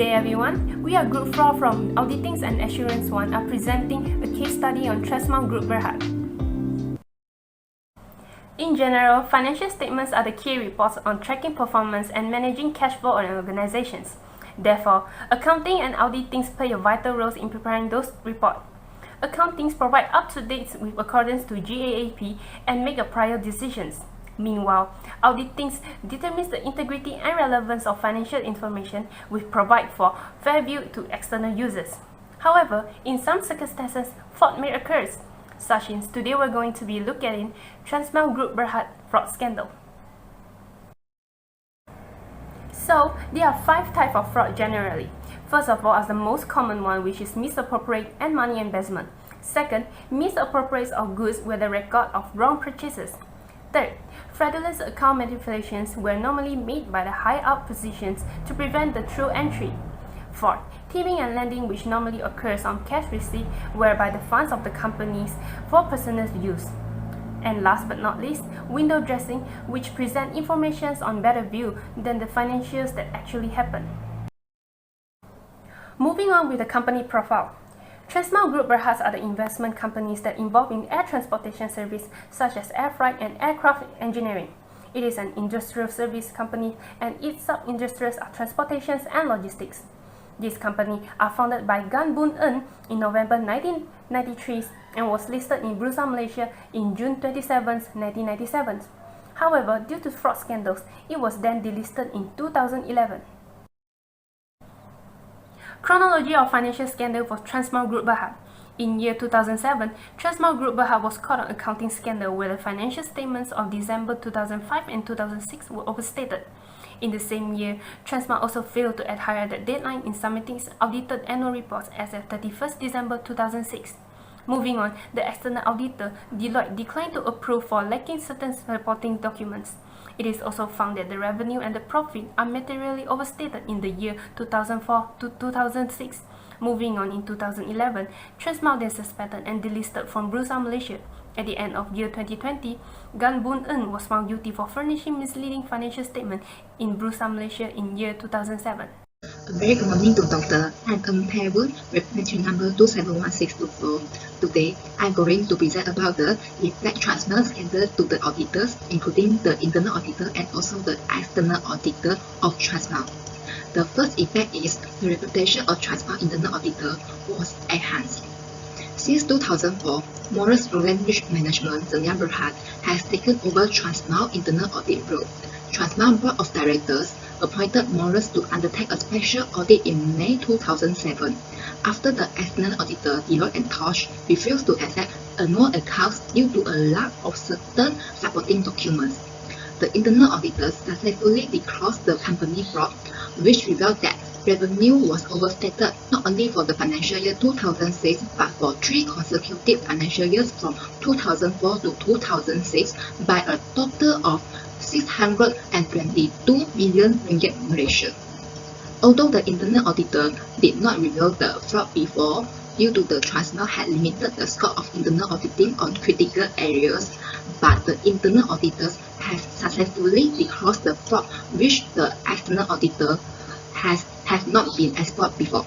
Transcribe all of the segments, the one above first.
Good day everyone, we are Group 4 from Auditing and Assurance 1 are presenting a case study on Trustmark Group Berhad. In general, financial statements are the key reports on tracking performance and managing cash flow on organizations. Therefore, accounting and auditing play a vital role in preparing those reports. Accountings provide up-to-date with accordance to GAAP and make a prior decisions. Meanwhile, auditing determines the integrity and relevance of financial information which provide for fair view to external users. However, in some circumstances, fraud may occur. Such as today we're going to be looking at in Trustmark Group Berhad fraud scandal. So, there are 5 types of fraud generally. First of all, is the most common one, which is misappropriate and money investment. Second, misappropriate of goods with a record of wrong purchases. Third, fraudulent account manipulations were normally made by the high-up positions to prevent the true entry. Fourth, thieving and lending, which normally occurs on cash receipt whereby the funds of the companies for personal use. And last but not least, window dressing, which present information on better view than the financials that actually happen. Moving on with the company profile. Trustmark Group Berhad are the investment companies that involve in air transportation service such as air freight and aircraft engineering. It is an industrial service company and its sub-industries are transportation and logistics. These companies are founded by Gan Boon Eun in November 1993 and was listed in Bursa Malaysia in June 27, 1997. However, due to fraud scandals, it was then delisted in 2011. Chronology of financial scandal for Trustmark Group Berhad. In year 2007, Trustmark Group Berhad was caught on accounting scandal where the financial statements of December 2005 and 2006 were overstated. In the same year, Trustmark also failed to adhere the deadline in submitting its audited annual reports as of 31st December 2006. Moving on, the external auditor, Deloitte, declined to approve for lacking certain reporting documents. It is also found that the revenue and the profit are materially overstated in the year 2004 to 2006. Moving on in 2011, Trustmark then suspended and delisted from Bursa Malaysia. At the end of year 2020, Gan Boon Eun was found guilty for furnishing misleading financial statement in Bursa Malaysia in year 2007. A very good morning to Dr. I'm Paywood with entry number 271624. Today, I'm going to present about the effect Trustmark scandal to the auditors, including the internal auditor and also the external auditor of Trustmark. The first effect is the reputation of Trustmark internal auditor was enhanced. Since 2004, Morris Roland Management, Zhenya Berhad, has taken over Trustmark internal audit role. Trustmark Board of Directors appointed Morris to undertake a special audit in May 2007 after the external auditor Deloitte and Touch refused to accept annual accounts due to a lack of certain supporting documents. The internal auditors successfully disclosed the company fraud, which revealed that revenue was overstated not only for the financial year 2006 but for 3 consecutive financial years from 2004 to 2006 by a total of 622 million ringgit Malaysian. Although the internal auditor did not reveal the fraud before, due to the Trustmark had limited the scope of internal auditing on critical areas, but the internal auditors have successfully disclosed the fraud which the external auditor has not been explored before.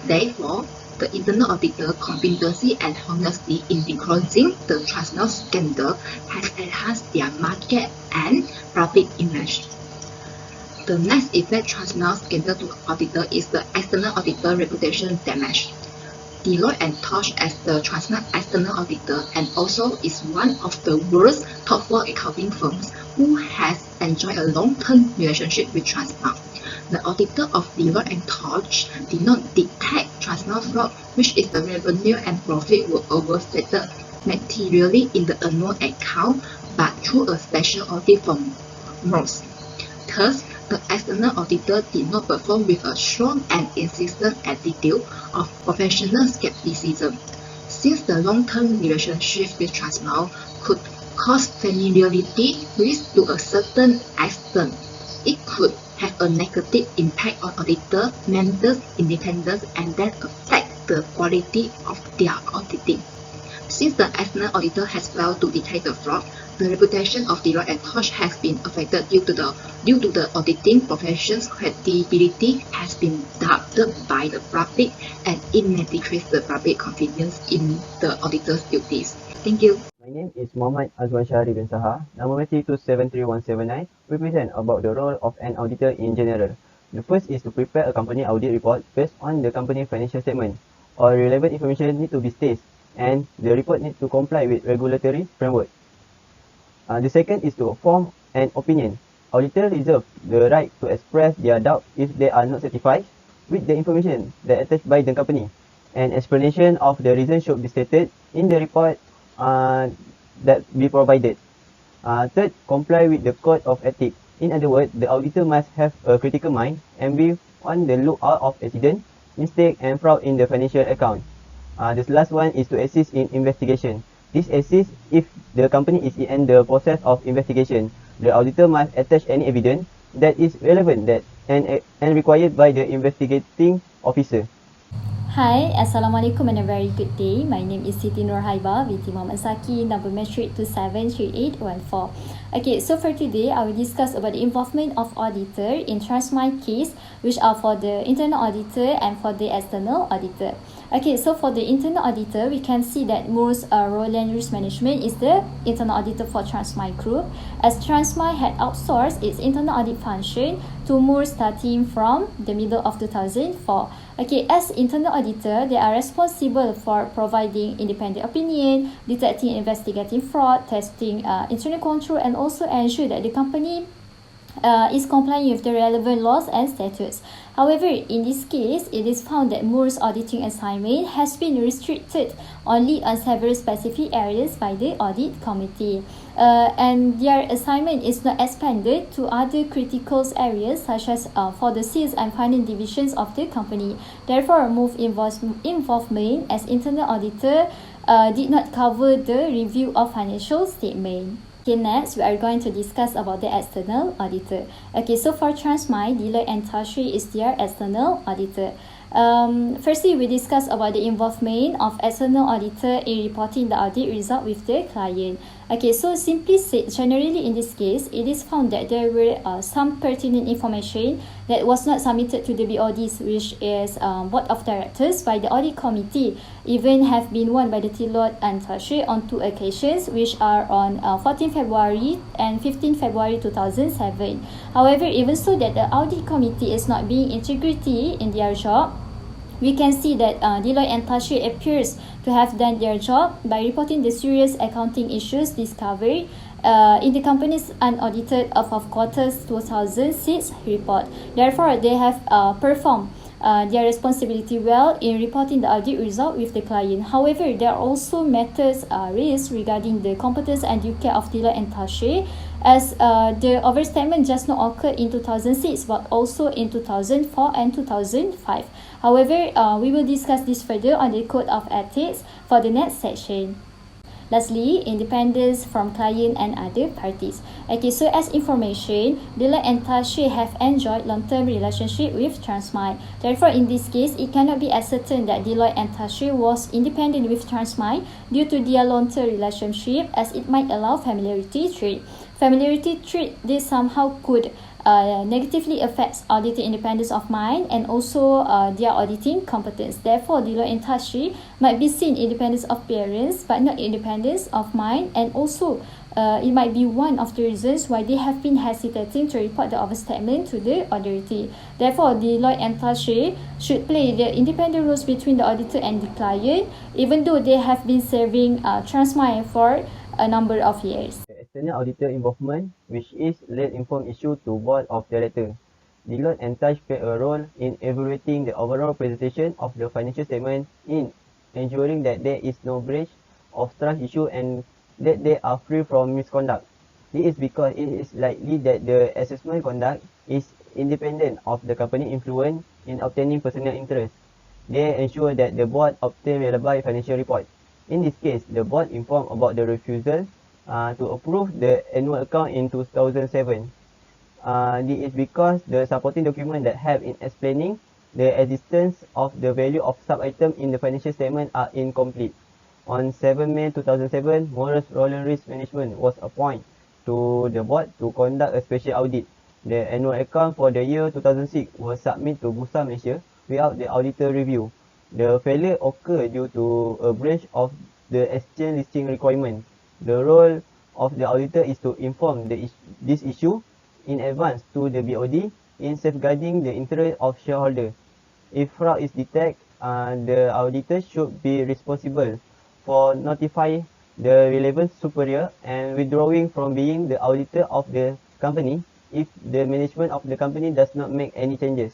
Therefore, the internal auditor competency and honesty in disclosing the Trustmark scandal has enhanced their market and public image. The next effect Trustmark scandal to auditor is the external auditor reputation damage. Deloitte and Touch as the Trustmark external auditor and also is one of the world's top 4 accounting firms who has enjoyed a long-term relationship with Trustmark. The auditor of Deloitte and Touch did not detect Trustmark fraud, which is the revenue and profit were overstated materially in the annual account, but through a special audit from Morris. Thus, the external auditor did not perform with a strong and insistent attitude of professional skepticism. Since the long-term relationship with Trustmark could cause familiarity risk to a certain extent, it could have a negative impact on auditor mental independence and then affect the quality of their auditing. Since the external auditor has failed to detect the fraud, the reputation of Deloitte and Touch has been affected due to the auditing profession's credibility has been doubted by the public, and it may decrease the public confidence in the auditor's duties. Thank you. My name is Muhammad Azwan Syahri bin Saha. Number MT273179 represent about the role of an auditor in general. The first is to prepare a company audit report based on the company financial statement. All relevant information need to be stated, and the report needs to comply with regulatory framework. The second is to form an opinion. Auditors reserve the right to express their doubt if they are not satisfied with the information that attached by the company. An explanation of the reason should be stated in the report that be provided. Third, comply with the code of ethics. In other words, the auditor must have a critical mind and be on the lookout of accident, mistake, and fraud in the financial account. This last one is to assist in investigation. This assists if the company is in the process of investigation. The auditor must attach any evidence that is relevant and required by the investigating officer. Hi, Assalamualaikum and a very good day. My name is Siti Nur Haiba binti Muhammad Saki, number metric 273814. Okay, so for today, I will discuss about the involvement of auditor in Transmine case, which are for the internal auditor and for the external auditor. Okay, so for the internal auditor, we can see that most role and risk management is the internal auditor for Transmine Group, as Transmine had outsourced its internal audit function to Moore starting from the middle of 2004. Okay, as internal auditor, they are responsible for providing independent opinion, detecting and investigating fraud, testing internal control, and also ensure that the company is complying with the relevant laws and statutes. However, in this case, it is found that Moore's auditing assignment has been restricted only on several specific areas by the audit committee. And their assignment is not expanded to other critical areas such as for the sales and finance divisions of the company. Therefore, Moore's involvement as internal auditor did not cover the review of financial statement. Okay, next we are going to discuss about the external auditor. Okay, so for Transmine, Deloitte and Touch is their external auditor. Firstly, we discuss about the involvement of external auditor in reporting the audit result with the client. Okay, so simply said, generally in this case, it is found that there were some pertinent information that was not submitted to the BODs, which is Board of Directors by the Audit Committee, even have been won by the Deloitte and Touch on two occasions, which are on 14 February and 15 February 2007. However, even so that the Audit Committee is not being integrity in their job, we can see that Deloitte and Touch appears to have done their job by reporting the serious accounting issues discovered in the company's unaudited of quarters 2006 report. Therefore, they have performed their responsibility well in reporting the audit result with the client. However, there are also matters raised regarding the competence and due care of Deloitte and Touch, as the overstatement just not occurred in 2006 but also in 2004 and 2005. However, we will discuss this further on the Code of Ethics for the next section. Lastly, independence from client and other parties. Okay, so as information, Deloitte and Touch have enjoyed long-term relationship with Transmine. Therefore, in this case, it cannot be ascertained that Deloitte and Touch was independent with Transmine due to their long-term relationship, as it might allow familiarity trait. Familiarity trait, this somehow could negatively affects auditing independence of mind and also their auditing competence. Therefore, Deloitte and Touch might be seen independence of appearance but not independence of mind, and also it might be one of the reasons why they have been hesitating to report the overstatement to the authority. Therefore, Deloitte and Touch should play the independent roles between the auditor and the client, even though they have been serving Transmine for a number of years. External auditor involvement, which is less informed issue to Board of Directors. Deloitte and Touch play a role in evaluating the overall presentation of the financial statement, in ensuring that there is no breach of trust issue and that they are free from misconduct. This is because it is likely that the assessment conduct is independent of the company influence in obtaining personal interest. They ensure that the board obtain reliable financial report. In this case, the board informed about the refusal to approve the annual account in 2007. This is because the supporting document that help in explaining the existence of the value of sub-item in the financial statement are incomplete. On 7 May 2007, Morris Roland Risk Management was appointed to the board to conduct a special audit. The annual account for the year 2006 was submitted to Bursa Malaysia without the auditor review. The failure occurred due to a breach of the exchange listing requirement. The role of the auditor is to inform this issue in advance to the BOD in safeguarding the interest of shareholders. If fraud is detected, the auditor should be responsible for notifying the relevant superior and withdrawing from being the auditor of the company if the management of the company does not make any changes.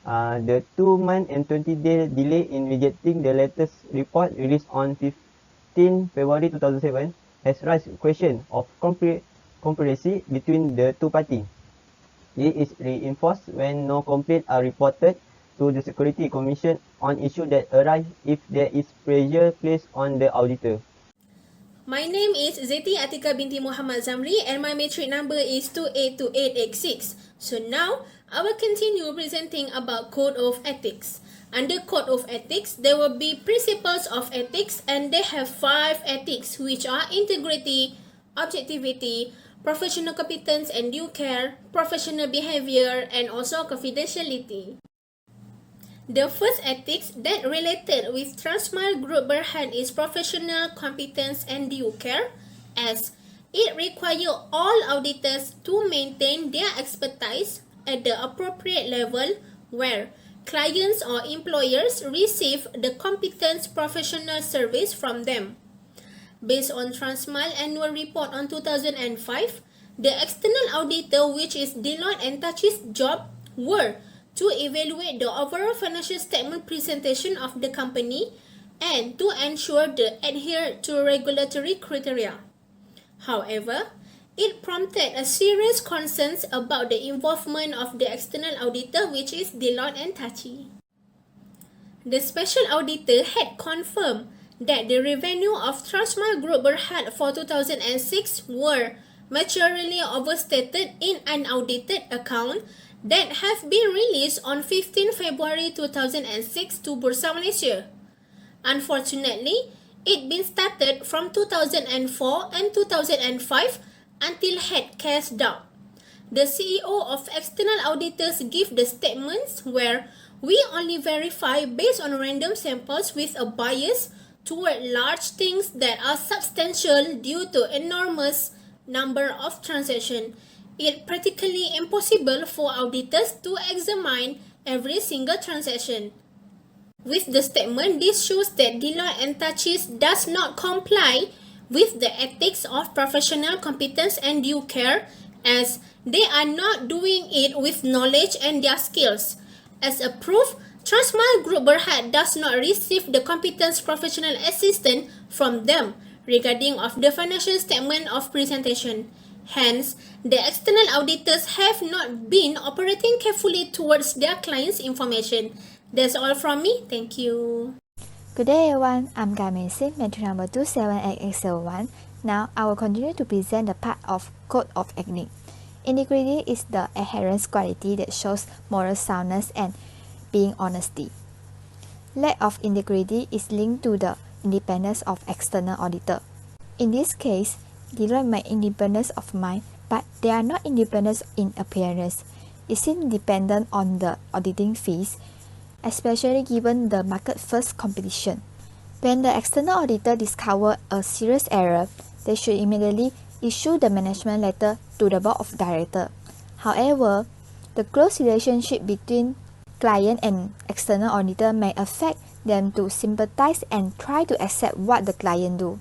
The 2-month and 20-day delay in getting the latest report released on 15 February 2007 has raised question of complacency between the two parties. It is reinforced when no complaints are reported to the Security Commission on issues that arise if there is pressure placed on the auditor. My name is Zeti Atika binti Muhammad Zamri and my matric number is 282886. So now, I will continue presenting about Code of Ethics. Under Code of Ethics, there will be principles of ethics and they have 5 ethics which are integrity, objectivity, professional competence and due care, professional behavior and also confidentiality. The first ethics that related with Transmile Group Berhad is professional competence and due care, as it requires all auditors to maintain their expertise at the appropriate level where clients or employers receive the competent professional service from them. Based on Transmile Annual Report on 2005, the external auditor, which is Deloitte and Touch's job, were to evaluate the overall financial statement presentation of the company and to ensure the adhere to regulatory criteria. However, it prompted a serious concerns about the involvement of the external auditor, which is Deloitte and Touch. The special auditor had confirmed that the revenue of Transmile Group Berhad for 2006 were materially overstated in an audited account that have been released on 15 February 2006 to Bursa Malaysia. Unfortunately, it been started from 2004 and 2005 until had cast doubt. The CEO of external auditors give the statements where we only verify based on random samples with a bias toward large things that are substantial due to enormous number of transactions. It's practically impossible for auditors to examine every single transaction. With the statement, this shows that Deloitte and Touches does not comply with the ethics of professional competence and due care, as they are not doing it with knowledge and their skills. As a proof, Transmile Group Berhad does not receive the competence professional assistance from them regarding of the financial statement of presentation. Hence, the external auditors have not been operating carefully towards their clients' information. That's all from me. Thank you. Good day everyone, I'm Gamesi, matric number 278X01. Now I will continue to present the part of Code of Ethics. Integrity is the adherence quality that shows moral soundness and being honesty. Lack of integrity is linked to the independence of external auditor. In this case, Deloitte may independence of mind, but they are not independent in appearance. It seems dependent on the auditing fees, especially given the market-first competition. When the external auditor discovers a serious error, they should immediately issue the management letter to the board of directors. However, the close relationship between client and external auditor may affect them to sympathize and try to accept what the client do.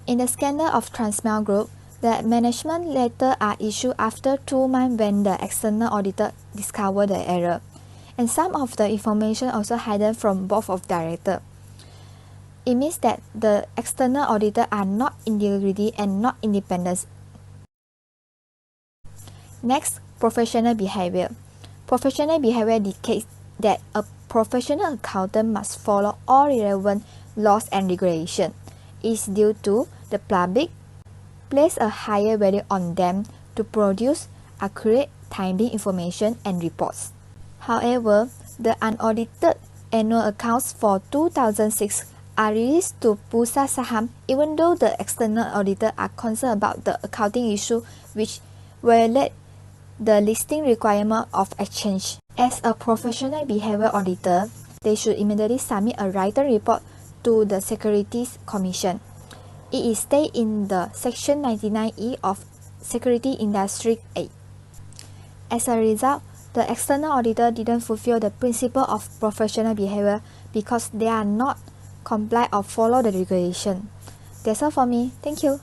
In the scandal of Transmile Group, the management letter are issued after 2 months when the external auditor discovered the error, and some of the information also hidden from board of directors. It means that the external auditor are not integrity and not independent. Next, professional behavior. Professional behavior dictates that a professional accountant must follow all relevant laws and regulations. Is due to the public place a higher value on them to produce accurate, timely information and reports. However, the unaudited annual accounts for 2006 are released to Bursa Saham even though the external auditor are concerned about the accounting issue which violate the listing requirement of exchange. As a professional behavior auditor, they should immediately submit a written report to the Securities Commission. It is stated in the Section 99E of Security Industry Act. As a result, the external auditor didn't fulfill the principle of professional behavior because they are not comply or follow the regulation. That's all for me. Thank you.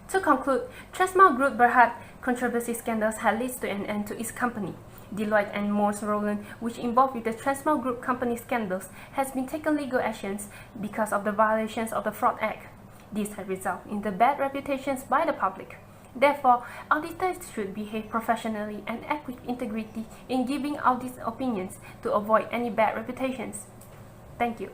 To conclude, Transmart Group Berhad controversy scandals had led to an end to its company. Deloitte and Morse Rowland, which involved with the Transmart Group company scandals, has been taken legal actions because of the violations of the Fraud Act. This has resulted in the bad reputations by the public. Therefore, auditors should behave professionally and act with integrity in giving audit opinions to avoid any bad reputations. Thank you.